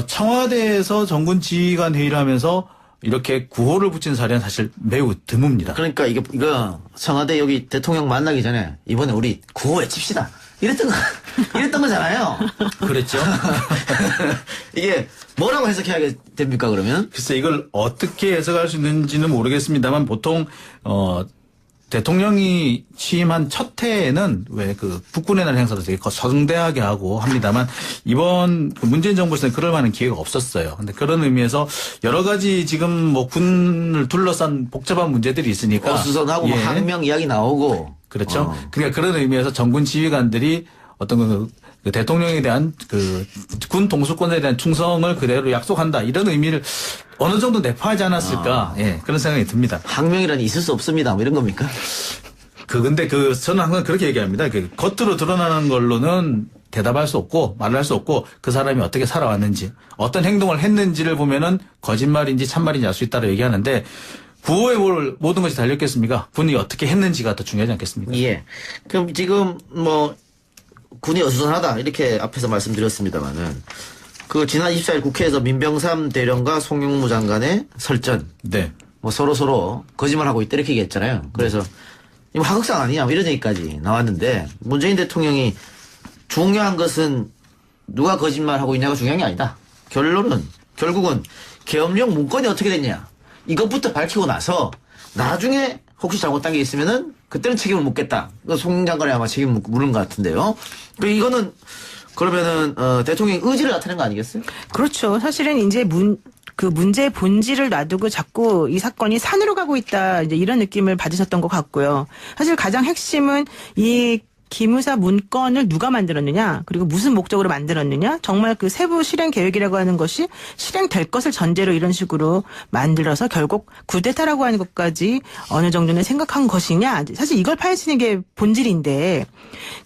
청와대에서 정군 지휘관 회의를 하면서 이렇게 구호를 붙인 사례는 사실 매우 드뭅니다. 그러니까 이거 청와대 여기 대통령 만나기 전에 이번에 우리 구호 외칩시다. 이랬던 거잖아요. 그랬죠. 이게 뭐라고 해석해야 됩니까, 그러면? 글쎄 이걸 어떻게 해석할 수 있는지는 모르겠습니다만 보통 대통령이 취임한 첫 해에는 왜 그 국군의 날 행사도 되게 성대하게 하고 합니다만 이번 문재인 정부에서는 그럴 만한 기회가 없었어요. 근데 그런 의미에서 여러 가지 지금 뭐 군을 둘러싼 복잡한 문제들이 있으니까 어수선하고 뭐 항명 이야기 나오고 그렇죠. 그러니까 그런 의미에서 정군 지휘관들이 어떤 그 대통령에 대한 그 군 동수권에 대한 충성을 그대로 약속한다 이런 의미를 어느 정도 내포하지 않았을까 예 그런 생각이 듭니다. 항명이라니 있을 수 없습니다. 뭐 이런 겁니까? 근데 저는 항상 그렇게 얘기합니다. 겉으로 드러나는 걸로는 대답할 수 없고 말을 할 수 없고 그 사람이 어떻게 살아왔는지 어떤 행동을 했는지를 보면은 거짓말인지 참말인지 알 수 있다고 얘기하는데 구호에 모든 것이 달렸겠습니까? 군이 어떻게 했는지가 더 중요하지 않겠습니까? 예. 그럼 지금 뭐 군이 어수선하다 이렇게 앞에서 말씀드렸습니다만은 그 지난 24일 국회에서 민병삼 대령과 송영무 장관의 설전. 네. 뭐 서로 거짓말하고 있다 이렇게 얘기했잖아요. 그래서 이거 하극상 아니냐 뭐 이런 얘기까지 나왔는데 문재인 대통령이 중요한 것은 누가 거짓말하고 있냐가 중요한 게 아니다. 결국은 계엄령 문건이 어떻게 됐냐 이것부터 밝히고 나서 나중에 혹시 잘못된 게 있으면은 그때는 책임을 묻겠다. 송 장관이 아마 책임을 물은 것 같은데요. 이거는 그러면은 대통령의 의지를 나타낸 거 아니겠어요? 그렇죠. 사실은 이제 그 문제의 본질을 놔두고 자꾸 이 사건이 산으로 가고 있다 이제 이런 느낌을 받으셨던 것 같고요. 사실 가장 핵심은 이 기무사 문건을 누가 만들었느냐 그리고 무슨 목적으로 만들었느냐 정말 그 세부 실행 계획이라고 하는 것이 실행될 것을 전제로 이런 식으로 만들어서 결국 쿠데타라고 하는 것까지 어느 정도는 생각한 것이냐 사실 이걸 파헤치는 게 본질인데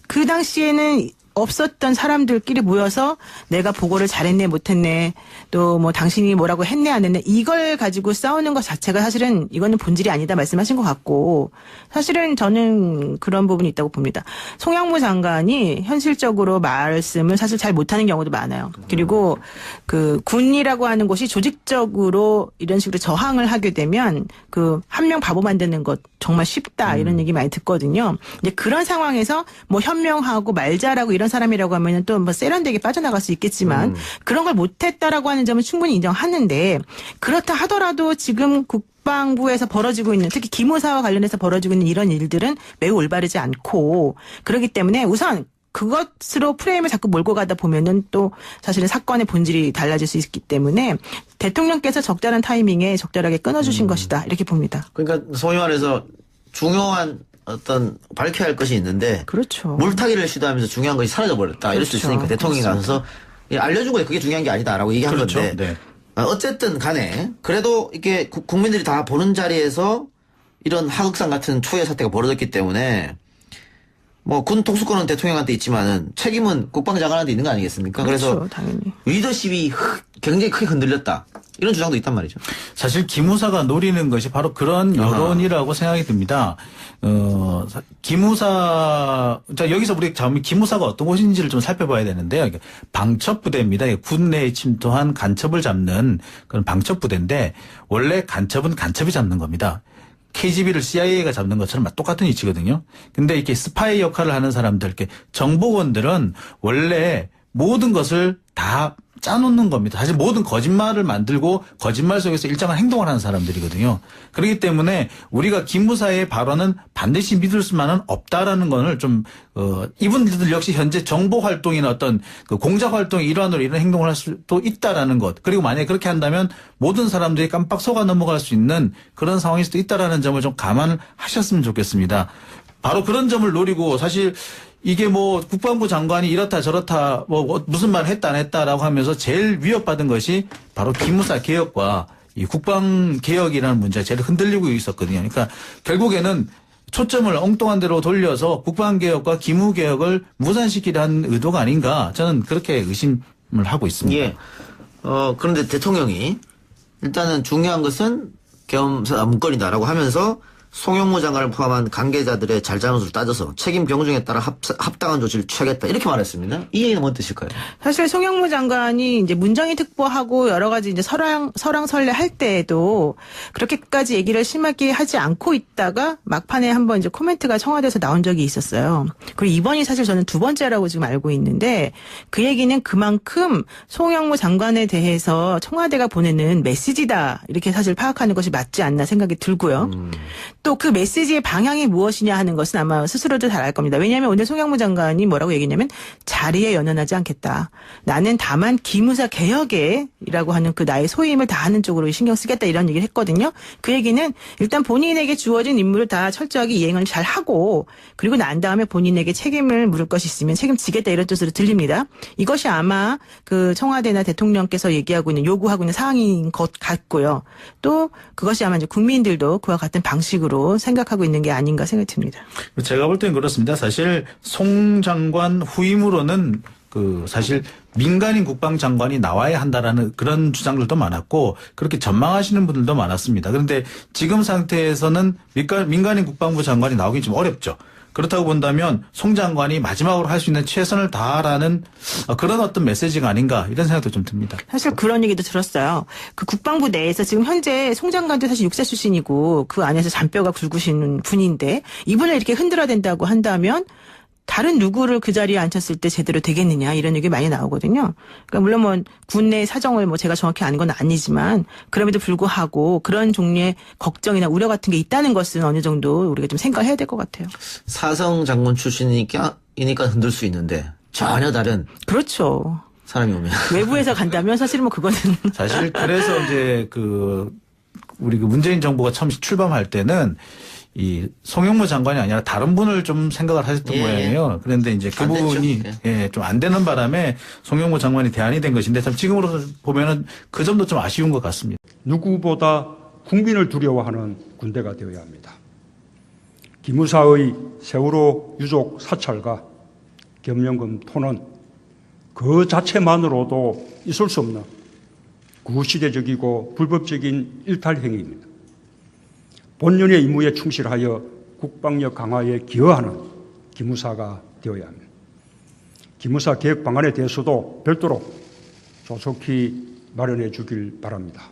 그 당시에는 없었던 사람들끼리 모여서 내가 보고를 잘했네 못했네 또 뭐 당신이 뭐라고 했네 안 했네 이걸 가지고 싸우는 것 자체가 사실은 이거는 본질이 아니다 말씀하신 것 같고 사실은 저는 그런 부분이 있다고 봅니다. 송영무 장관이 현실적으로 말씀을 사실 잘 못하는 경우도 많아요. 그리고 그 군이라고 하는 곳이 조직적으로 이런 식으로 저항을 하게 되면 그 한 명 바보 만드는 것 정말 쉽다 이런 얘기 많이 듣거든요. 이제 그런 상황에서 뭐 현명하고 말 잘하고 이런 사람이라고 하면은 또 뭐 세련되게 빠져나갈 수 있겠지만 그런 걸 못했다라고 하는 점은 충분히 인정하는데 그렇다 하더라도 지금 국방부에서 벌어지고 있는 특히 기무사와 관련해서 벌어지고 있는 이런 일들은 매우 올바르지 않고 그렇기 때문에 우선 그것으로 프레임을 자꾸 몰고 가다 보면은 또 사실은 사건의 본질이 달라질 수 있기 때문에 대통령께서 적절한 타이밍에 적절하게 끊어주신 것이다 이렇게 봅니다. 그러니까 소위 말해서 중요한 어떤 밝혀야 할 것이 있는데 그렇죠. 물타기를 시도하면서 중요한 것이 사라져 버렸다. 이럴 수 있으니까 대통령이 나서서 알려준 거에 그게 중요한 게 아니다라고 얘기한 그렇죠. 건데 네. 어쨌든 간에 그래도 이게 국민들이 다 보는 자리에서 이런 하극상 같은 초유의 사태가 벌어졌기 때문에 뭐 군 통수권은 대통령한테 있지만은 책임은 국방장관한테 있는 거 아니겠습니까? 그렇죠, 그래서 당연히. 리더십이 굉장히 크게 흔들렸다. 이런 주장도 있단 말이죠. 사실 기무사가 노리는 것이 바로 그런 여론이라고 생각이 듭니다. 기무사, 자, 여기서 우리 기무사가 어떤 곳인지를 좀 살펴봐야 되는데요. 방첩부대입니다. 군 내에 침투한 간첩을 잡는 그런 방첩부대인데 원래 간첩은 간첩이 잡는 겁니다. KGB를 CIA가 잡는 것처럼 똑같은 위치거든요. 근데 이렇게 스파이 역할을 하는 사람들, 이렇게 정보원들은 원래 모든 것을 다 짜놓는 겁니다. 사실 모든 거짓말을 만들고 거짓말 속에서 일정한 행동을 하는 사람들이거든요. 그렇기 때문에 우리가 기무사의 발언은 반드시 믿을 수만은 없다라는 거를 좀 이분들 역시 현재 정보 활동이나 어떤 그 공작 활동의 일환으로 이런 행동을 할 수도 있다라는 것. 그리고 만약에 그렇게 한다면 모든 사람들이 깜빡 속아 넘어갈 수 있는 그런 상황일 수도 있다라는 점을 좀 감안을 하셨으면 좋겠습니다. 바로 그런 점을 노리고 사실 이게 뭐 국방부 장관이 이렇다 저렇다 뭐 무슨 말 했다 안 했다라고 하면서 제일 위협받은 것이 바로 기무사 개혁과 이 국방 개혁이라는 문제가 제일 흔들리고 있었거든요. 그러니까 결국에는 초점을 엉뚱한 데로 돌려서 국방 개혁과 기무 개혁을 무산시키려는 의도가 아닌가 저는 그렇게 의심을 하고 있습니다. 예. 그런데 대통령이 일단은 중요한 것은 계엄사 문건이다라고 하면서 송영무 장관을 포함한 관계자들의 잘잘못을 따져서 책임 경중에 따라 합당한 조치를 취하겠다 이렇게 말했습니다. 이 얘기는 뭔 뜻일까요? 사실 송영무 장관이 이제 문정인 특보하고 여러 가지 이제 설왕설래 할 때에도 그렇게까지 얘기를 심하게 하지 않고 있다가 막판에 한번 이제 코멘트가 청와대에서 나온 적이 있었어요. 그리고 이번이 사실 저는 두 번째라고 지금 알고 있는데 그 얘기는 그만큼 송영무 장관에 대해서 청와대가 보내는 메시지다 이렇게 사실 파악하는 것이 맞지 않나 생각이 들고요. 또 그 메시지의 방향이 무엇이냐 하는 것은 아마 스스로도 잘 알 겁니다. 왜냐하면 오늘 송영무 장관이 뭐라고 얘기했냐면 자리에 연연하지 않겠다. 나는 다만 기무사 개혁에라고 하는 그 나의 소임을 다하는 쪽으로 신경 쓰겠다 이런 얘기를 했거든요. 그 얘기는 일단 본인에게 주어진 임무를 다 철저하게 이행을 잘 하고 그리고 난 다음에 본인에게 책임을 물을 것이 있으면 책임지겠다 이런 뜻으로 들립니다. 이것이 아마 그 청와대나 대통령께서 얘기하고 있는 요구하고 있는 사항인 것 같고요. 또 그것이 아마 이제 국민들도 그와 같은 방식으로 생각하고 있는 게 아닌가 생각이 듭니다. 제가 볼 때는 그렇습니다. 사실 송 장관 후임으로는 그 사실 민간인 국방장관이 나와야 한다라는 그런 주장들도 많았고 그렇게 전망하시는 분들도 많았습니다. 그런데 지금 상태에서는 민간인 국방부 장관이 나오기 좀 어렵죠. 그렇다고 본다면 송 장관이 마지막으로 할 수 있는 최선을 다하라는 그런 어떤 메시지가 아닌가 이런 생각도 좀 듭니다. 사실 그런 얘기도 들었어요. 그 국방부 내에서 지금 현재 송 장관도 사실 육사 출신이고 그 안에서 잔뼈가 굵으신 분인데 이분을 이렇게 흔들어댄다고 한다면 다른 누구를 그 자리에 앉혔을 때 제대로 되겠느냐 이런 얘기 많이 나오거든요. 그러니까 물론 뭐 군내 사정을 뭐 제가 정확히 아는 건 아니지만 그럼에도 불구하고 그런 종류의 걱정이나 우려 같은 게 있다는 것은 어느 정도 우리가 좀 생각해야 될 것 같아요. 사성 장군 출신이니까 흔들 수 있는데 전혀 다른 그렇죠. 사람이 오면 외부에서 간다면 사실은 뭐 그거는 사실 그래서 이제 우리 문재인 정부가 처음 출범할 때는 이 송영무 장관이 아니라 다른 분을 좀 생각을 하셨던 모양이에요. 그런데 이제 그분이 좀 안 되는 바람에 송영무 장관이 대안이 된 것인데 참 지금으로 보면은 그 점도 좀 아쉬운 것 같습니다. 누구보다 국민을 두려워하는 군대가 되어야 합니다. 기무사의 세월호 유족 사찰과 겸연금 토는 그 자체만으로도 있을 수 없는 구시대적이고 불법적인 일탈행위입니다. 본연의 임무에 충실하여 국방력 강화에 기여하는 기무사가 되어야 합니다. 기무사 개혁 방안에 대해서도 별도로 조속히 마련해 주길 바랍니다.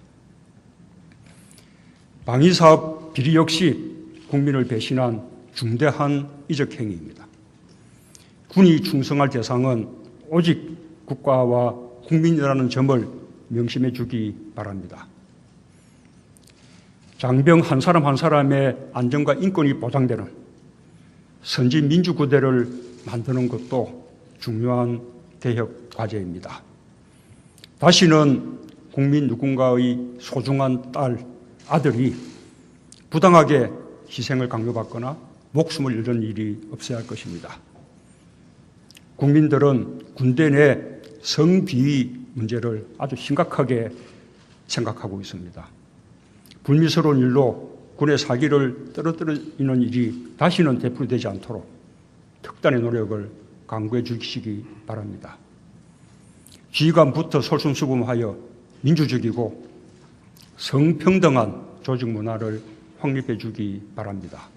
방위사업 비리 역시 국민을 배신한 중대한 이적 행위입니다. 군이 충성할 대상은 오직 국가와 국민이라는 점을 명심해 주기 바랍니다. 장병 한 사람 한 사람의 안전과 인권이 보장되는 선진 민주구대를 만드는 것도 중요한 개혁 과제입니다. 다시는 국민 누군가의 소중한 딸, 아들이 부당하게 희생을 강요받거나 목숨을 잃는 일이 없어야 할 것입니다. 국민들은 군대 내 성비위 문제를 아주 심각하게 생각하고 있습니다. 불미스러운 일로 군의 사기를 떨어뜨리는 일이 다시는 되풀이되지 않도록 특단의 노력을 강구해 주시기 바랍니다. 지휘관부터 솔선수범하여 민주적이고 성평등한 조직 문화를 확립해 주기 바랍니다.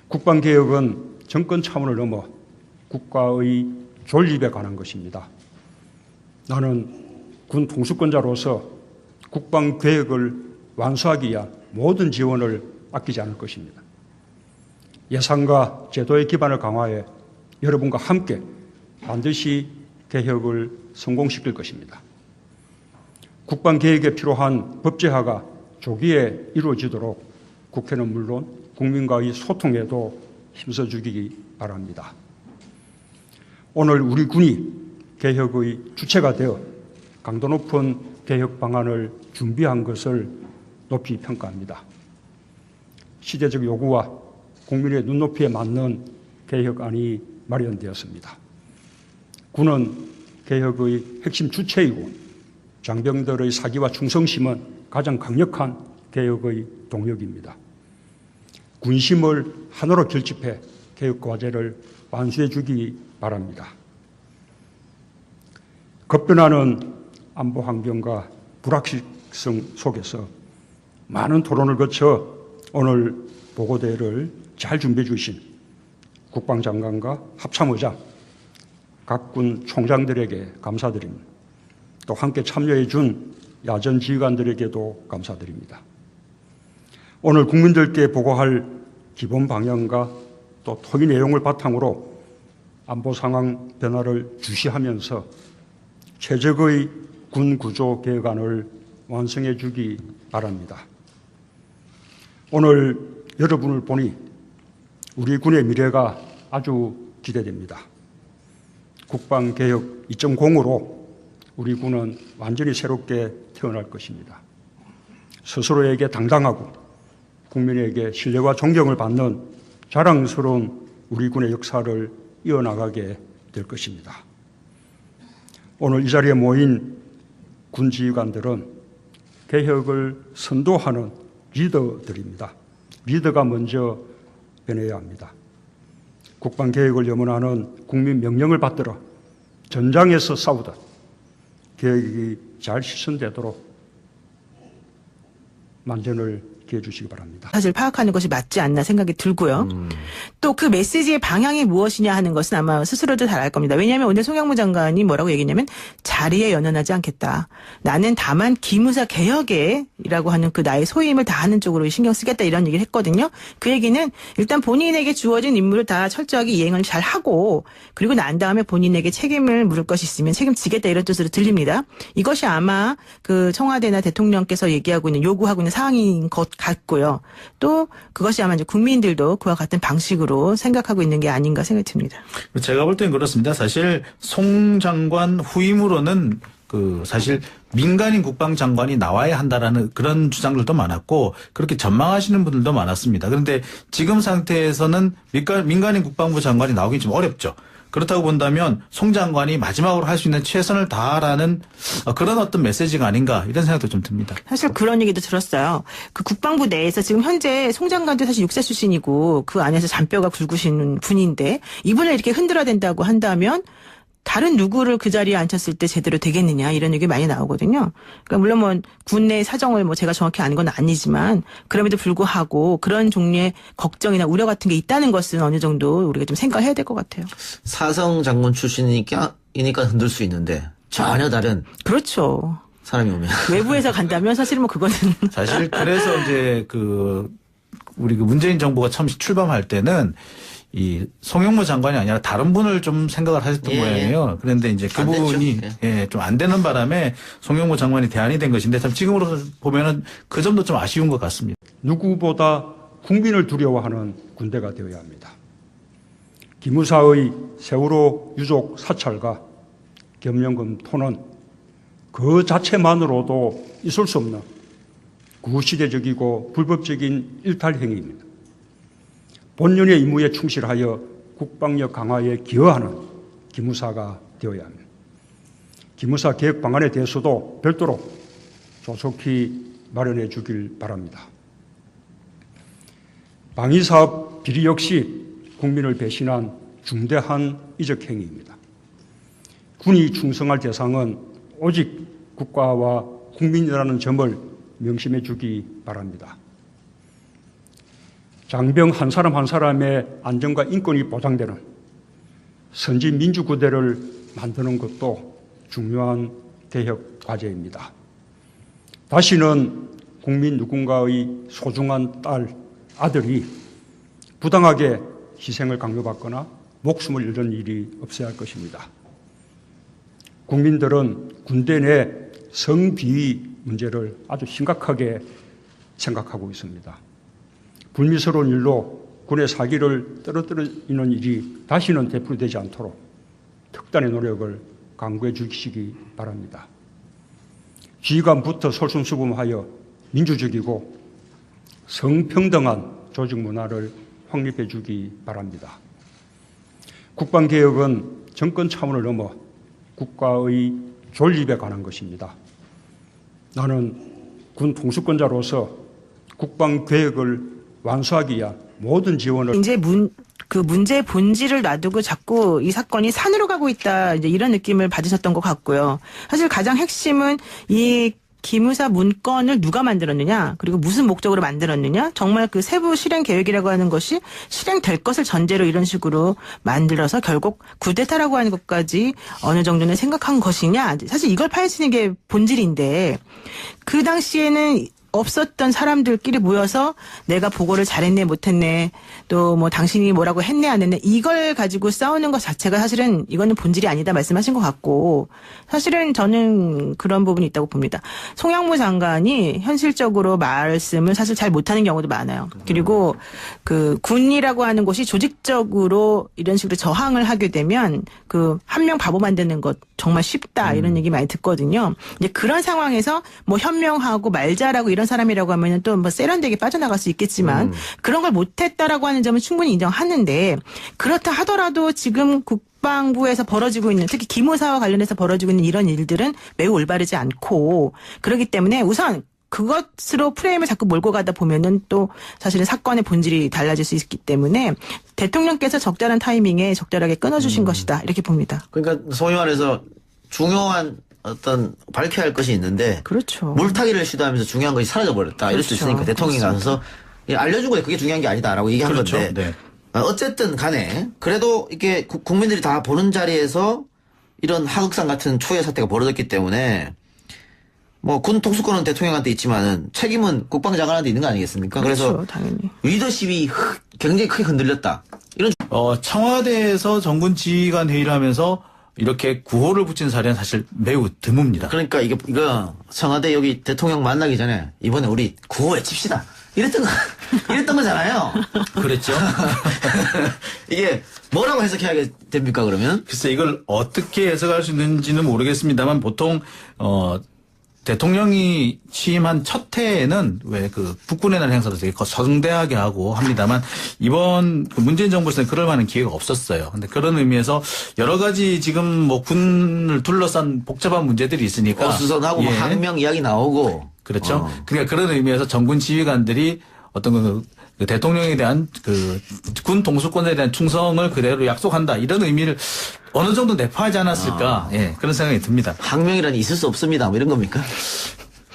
국방개혁은 정권 차원을 넘어 국가의 존립에 관한 것입니다. 나는 군 통수권자로서 국방개혁을 완수하기 위한 모든 지원을 아끼지 않을 것입니다. 예산과 제도의 기반을 강화해 여러분과 함께 반드시 개혁을 성공시킬 것입니다. 국방개혁에 필요한 법제화가 조기에 이루어지도록 국회는 물론 국민과의 소통에도 힘써주기 바랍니다. 오늘 우리 군이 개혁의 주체가 되어 강도 높은 개혁 방안을 준비한 것을 높이 평가합니다. 시대적 요구와 국민의 눈높이에 맞는 개혁안이 마련되었습니다. 군은 개혁의 핵심 주체이고 장병들의 사기와 충성심은 가장 강력한 개혁의 동력입니다. 군심을 하나로 결집해 개혁 과제를 완수해 주기 바랍니다. 급변하는 안보 환경과 불확실성 속에서 많은 토론을 거쳐 오늘 보고대를 잘 준비해 주신 국방장관과 합참의장, 각 군 총장들에게 감사드립니다. 또 함께 참여해 준 야전 지휘관들에게도 감사드립니다. 오늘 국민들께 보고할 기본 방향과 또 토의 내용을 바탕으로 안보 상황 변화를 주시하면서 최적의 군 구조 개혁안을 완성해 주기 바랍니다. 오늘 여러분을 보니 우리 군의 미래가 아주 기대됩니다. 국방개혁 2.0으로 우리 군은 완전히 새롭게 태어날 것입니다. 스스로에게 당당하고 국민에게 신뢰와 존경을 받는 자랑스러운 우리 군의 역사를 이어나가게 될 것입니다. 오늘 이 자리에 모인 군 지휘관들은 개혁을 선도하는 리더들입니다. 리더가 먼저 변해야 합니다. 국방개혁을 염원하는 국민 명령을 받들어 전장에서 싸우듯 개혁이 잘 실천되도록 만전을 기해 주시기 바랍니다. 사실 파악하는 것이 맞지 않나 생각이 들고요. 또 그 메시지의 방향이 무엇이냐 하는 것은 아마 스스로도 잘 알 겁니다. 왜냐하면 오늘 송영무 장관이 뭐라고 얘기했냐면 자리에 연연하지 않겠다. 나는 다만 기무사 개혁에라고 하는 그 나의 소임을 다하는 쪽으로 신경 쓰겠다 이런 얘기를 했거든요. 그 얘기는 일단 본인에게 주어진 임무를 다 철저하게 이행을 잘 하고 그리고 난 다음에 본인에게 책임을 물을 것이 있으면 책임지겠다 이런 뜻으로 들립니다. 이것이 아마 그 청와대나 대통령께서 얘기하고 있는 요구하고 있는 사항인 것 같고요. 또 그것이 아마 이제 국민들도 그와 같은 방식으로 생각하고 있는 게 아닌가 생각이 듭니다. 제가 볼 때는 그렇습니다. 사실 송 장관 후임으로는 사실 민간인 국방장관이 나와야 한다라는 그런 주장들도 많았고 그렇게 전망하시는 분들도 많았습니다. 그런데 지금 상태에서는 민간인 국방부 장관이 나오기 좀 어렵죠. 그렇다고 본다면 송 장관이 마지막으로 할 수 있는 최선을 다하라는 그런 어떤 메시지가 아닌가 이런 생각도 좀 듭니다. 사실 그런 얘기도 들었어요. 그 국방부 내에서 지금 현재 송 장관도 사실 육사 출신이고 그 안에서 잔뼈가 굵으신 분인데 이분을 이렇게 흔들어야 된다고 한다면 다른 누구를 그 자리에 앉혔을 때 제대로 되겠느냐 이런 얘기 많이 나오거든요. 그러니까 물론 뭐 군내 사정을 뭐 제가 정확히 아는 건 아니지만 그럼에도 불구하고 그런 종류의 걱정이나 우려 같은 게 있다는 것은 어느 정도 우리가 좀 생각해야 될 것 같아요. 사성 장군 출신이니까 흔들 수 있는데 전혀 다른 그렇죠. 사람이 오면 외부에서 간다면 사실 뭐 그거는 사실 그래서 이제 우리 문재인 정부가 처음 출범할 때는 이 송영무 장관이 아니라 다른 분을 좀 생각을 하셨던 모양이에요. 그런데 이제 그분이 좀 안 되는 바람에 송영무 장관이 대안이 된 것인데 참 지금으로 보면은 그 점도 좀 아쉬운 것 같습니다. 누구보다 국민을 두려워하는 군대가 되어야 합니다. 기무사의 세월호 유족 사찰과 겸연금 토는 그 자체만으로도 있을 수 없는 구시대적이고 불법적인 일탈 행위입니다. 본연의 임무에 충실하여 국방력 강화에 기여하는 기무사가 되어야 합니다. 기무사 개혁 방안에 대해서도 별도로 조속히 마련해 주길 바랍니다. 방위사업 비리 역시 국민을 배신한 중대한 이적 행위입니다. 군이 충성할 대상은 오직 국가와 국민이라는 점을 명심해 주기 바랍니다. 장병 한 사람 한 사람의 안전과 인권이 보장되는 선진 민주구대를 만드는 것도 중요한 개혁 과제입니다. 다시는 국민 누군가의 소중한 딸, 아들이 부당하게 희생을 강요받거나 목숨을 잃는 일이 없어야 할 것입니다. 국민들은 군대 내 성비위 문제를 아주 심각하게 생각하고 있습니다. 불미스러운 일로 군의 사기를 떨어뜨리는 일이 다시는 되풀이되지 않도록 특단의 노력을 강구해 주시기 바랍니다. 지휘관부터 솔선수범하여 민주적이고 성평등한 조직 문화를 확립해 주기 바랍니다. 국방개혁은 정권 차원을 넘어 국가의 존립에 관한 것입니다. 나는 군 통수권자로서 국방개혁을 완수하기 위한 모든 지원을 이제 그 문제의 본질을 놔두고 자꾸 이 사건이 산으로 가고 있다 이제 이런 느낌을 받으셨던 것 같고요. 사실 가장 핵심은 이 기무사 문건을 누가 만들었느냐, 그리고 무슨 목적으로 만들었느냐, 정말 그 세부 실행 계획이라고 하는 것이 실행될 것을 전제로 이런 식으로 만들어서 결국 쿠데타라고 하는 것까지 어느 정도는 생각한 것이냐, 사실 이걸 파헤치는 게 본질인데, 그 당시에는 없었던 사람들끼리 모여서 내가 보고를 잘했네 못했네, 또 뭐 당신이 뭐라고 했네 안 했네, 이걸 가지고 싸우는 것 자체가 사실은 이거는 본질이 아니다 말씀하신 것 같고, 사실은 저는 그런 부분이 있다고 봅니다. 송영무 장관이 현실적으로 말씀을 사실 잘 못하는 경우도 많아요. 그리고 그 군이라고 하는 곳이 조직적으로 이런 식으로 저항을 하게 되면 그 한 명 바보 만드는 것 정말 쉽다 이런 얘기 많이 듣거든요. 이제 그런 상황에서 뭐 현명하고 말 잘하고 이런 사람이라고 하면은 또 뭐 세련되게 빠져나갈 수 있겠지만 그런 걸 못했다라고 하는 점은 충분히 인정하는데, 그렇다 하더라도 지금 국방부에서 벌어지고 있는, 특히 기무사와 관련해서 벌어지고 있는 이런 일들은 매우 올바르지 않고, 그렇기 때문에 우선 그것으로 프레임을 자꾸 몰고 가다 보면은 또 사실은 사건의 본질이 달라질 수 있기 때문에 대통령께서 적절한 타이밍에 적절하게 끊어주신 것이다 이렇게 봅니다. 그러니까 소위 말해서 중요한 어떤 밝혀야 할 것이 있는데 그렇죠. 물타기를 시도하면서 중요한 것이 사라져버렸다. 이럴 수 그렇죠. 있으니까 대통령이 나서서 알려준 거에 그게 중요한 게 아니다라고 얘기한 그렇죠. 건데 네. 어쨌든 간에 그래도 이게 국민들이 다 보는 자리에서 이런 하극상 같은 초유의 사태가 벌어졌기 때문에 뭐 군 통수권은 대통령한테 있지만은 책임은 국방장관한테 있는 거 아니겠습니까? 그렇죠, 그래서 당연히. 리더십이 굉장히 크게 흔들렸다. 이런 청와대에서 정군 지휘관 회의를 하면서 이렇게 구호를 붙인 사례는 사실 매우 드뭅니다. 그러니까 이거 청와대 여기 대통령 만나기 전에 이번에 우리 구호 외칩시다. 이랬던 거잖아요. 그랬죠. 이게 뭐라고 해석해야 됩니까 그러면? 글쎄 이걸 어떻게 해석할 수 있는지는 모르겠습니다만 보통 대통령이 취임한 첫 해에는 왜 그 국군의 날 행사도 되게 성대하게 하고 합니다만 이번 그 문재인 정부에서는 그럴 만한 기회가 없었어요. 근데 그런 의미에서 여러 가지 지금 뭐 군을 둘러싼 복잡한 문제들이 있으니까 어수선하고 뭐 항명 이야기 나오고 그렇죠. 그러니까 그런 의미에서 정군 지휘관들이 어떤 그 대통령에 대한 그 군 동수권에 대한 충성을 그대로 약속한다 이런 의미를 어느 정도 내포하지 않았을까 예, 그런 생각이 듭니다. 항명이라니 있을 수 없습니다. 뭐 이런 겁니까?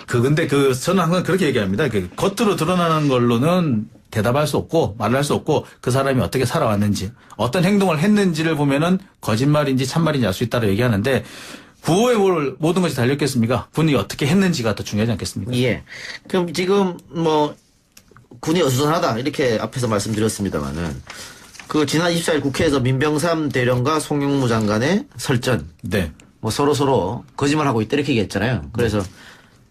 근데 저는 항상 그렇게 얘기합니다. 겉으로 드러나는 걸로는 대답할 수 없고 말을 할 수 없고 그 사람이 어떻게 살아왔는지 어떤 행동을 했는지를 보면은 거짓말인지 참말인지 알 수 있다고 얘기하는데 구호에 모든 것이 달렸겠습니까? 군이 어떻게 했는지가 더 중요하지 않겠습니까? 예. 그럼 지금 뭐 군이 어수선하다 이렇게 앞에서 말씀드렸습니다만은 그 지난 24일 국회에서 민병삼 대령과 송영무 장관의 설전. 네. 뭐 서로 거짓말하고 있다 이렇게 얘기했잖아요. 그래서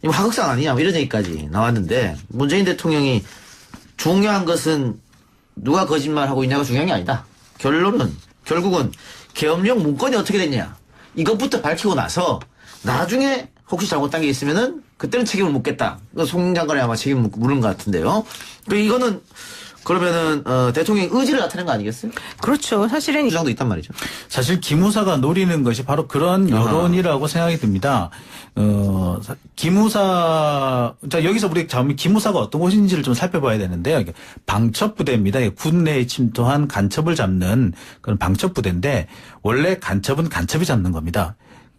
이거 하극상 아니냐 뭐 이런 얘기까지 나왔는데 문재인 대통령이 중요한 것은 누가 거짓말하고 있냐가 중요한 게 아니다. 결국은 계엄령 문건이 어떻게 됐냐 이것부터 밝히고 나서 나중에 혹시 잘못한 게 있으면은 그때는 책임을 묻겠다. 송 장관이 아마 책임을 물은 것 같은데요. 이거는 그러면은 대통령의 의지를 나타낸 거 아니겠어요? 그렇죠. 사실은 주장도 있단 말이죠. 사실 기무사가 노리는 것이 바로 그런 여론이라고 생각이 듭니다. 여기서 우리 기무사가 어떤 곳인지를 좀 살펴봐야 되는데요. 이게 방첩부대입니다. 군 내에 침투한 간첩을 잡는 그런 방첩부대인데 원래 간첩은 간첩이 잡는 겁니다.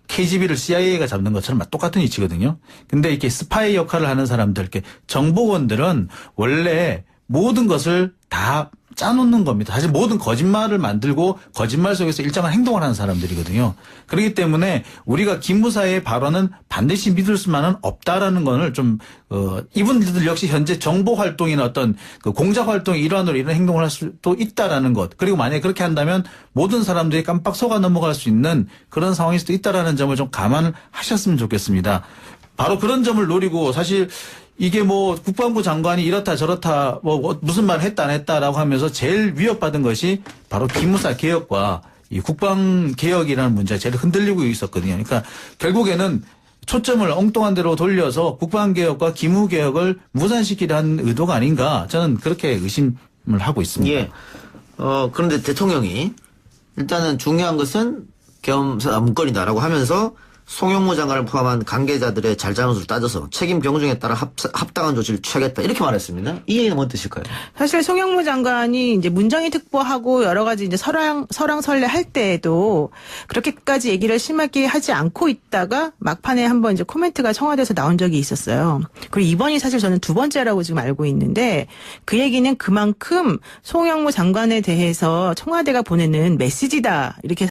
KGB를 CIA가 잡는 것처럼 똑같은 위치거든요. 근데 이렇게 스파이 역할을 하는 사람들, 이렇게 정보원들은 원래 모든 것을 다 짜놓는 겁니다. 사실 모든 거짓말을 만들고 거짓말 속에서 일정한 행동을 하는 사람들이거든요. 그렇기 때문에 우리가 기무사의 발언은 반드시 믿을 수만은 없다라는 거를 좀 이분들 역시 현재 정보 활동이나 어떤 그 공작 활동의 일환으로 이런 행동을 할 수도 있다라는 것. 그리고 만약에 그렇게 한다면 모든 사람들이 깜빡 속아 넘어갈 수 있는 그런 상황일 수도 있다라는 점을 좀 감안을 하셨으면 좋겠습니다. 바로 그런 점을 노리고 사실 이게 뭐 국방부 장관이 이렇다 저렇다 뭐 무슨 말 했다 안 했다라고 하면서 제일 위협받은 것이 바로 기무사 개혁과 이 국방 개혁이라는 문제가 제일 흔들리고 있었거든요. 그러니까 결국에는 초점을 엉뚱한 데로 돌려서 국방 개혁과 기무 개혁을 무산시키려는 의도가 아닌가 저는 그렇게 의심을 하고 있습니다. 예. 그런데 대통령이 일단은 중요한 것은 계엄사 문건이다라고 하면서 송영무 장관을 포함한 관계자들의 잘잘못을 따져서 책임 경중에 따라 합당한 조치를 취하겠다 이렇게 말했습니다. 이 얘기는 뭔 뜻일까요? 사실 송영무 장관이 이제 문정희 특보하고 여러 가지 이제 설왕설래 할 때에도 그렇게까지 얘기를 심하게 하지 않고 있다가 막판에 한번 이제 코멘트가 청와대에서 나온 적이 있었어요. 그리고 이번이 사실 저는 두 번째라고 지금 알고 있는데 그 얘기는 그만큼 송영무 장관에 대해서 청와대가 보내는 메시지다 이렇게